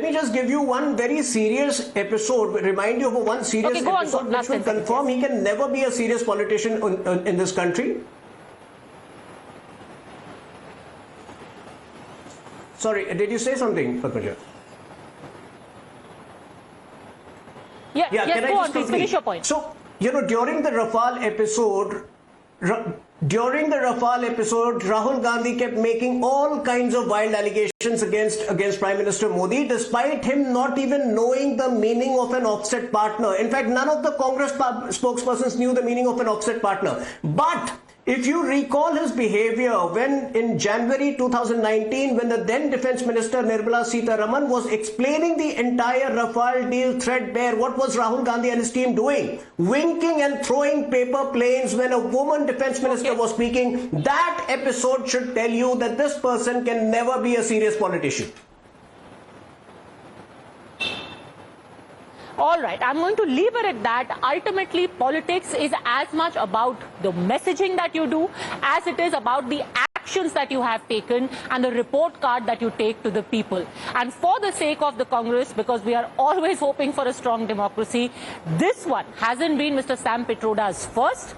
me just give you one very serious episode, remind you of one serious episode which will confirm he can never be a serious politician in this country. Sorry, did you say something, Padmaja? Yes, go on, please finish your point. So, during the Rafale episode, Rahul Gandhi kept making all kinds of wild allegations against Prime Minister Modi, despite him not even knowing the meaning of an offset partner. In fact, none of the Congress spokespersons knew the meaning of an offset partner. But if you recall his behavior when in January 2019, when the then Defence Minister Nirmala Sitharaman was explaining the entire Rafale deal threadbare, what was Rahul Gandhi and his team doing? Winking and throwing paper planes when a woman Defence Minister was speaking. That episode should tell you that this person can never be a serious politician. All right, I'm going to leave it at that. Ultimately, politics is as much about the messaging that you do as it is about the actions that you have taken and the report card that you take to the people. And for the sake of the Congress, because we are always hoping for a strong democracy, this one hasn't been Mr. Sam Pitroda's first.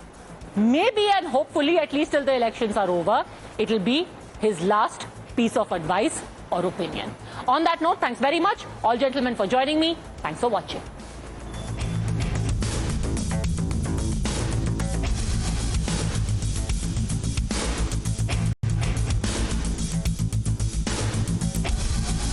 Maybe and hopefully, at least till the elections are over, it will be his last piece of advice or opinion. On that note, thanks very much, all gentlemen, for joining me. Thanks for watching.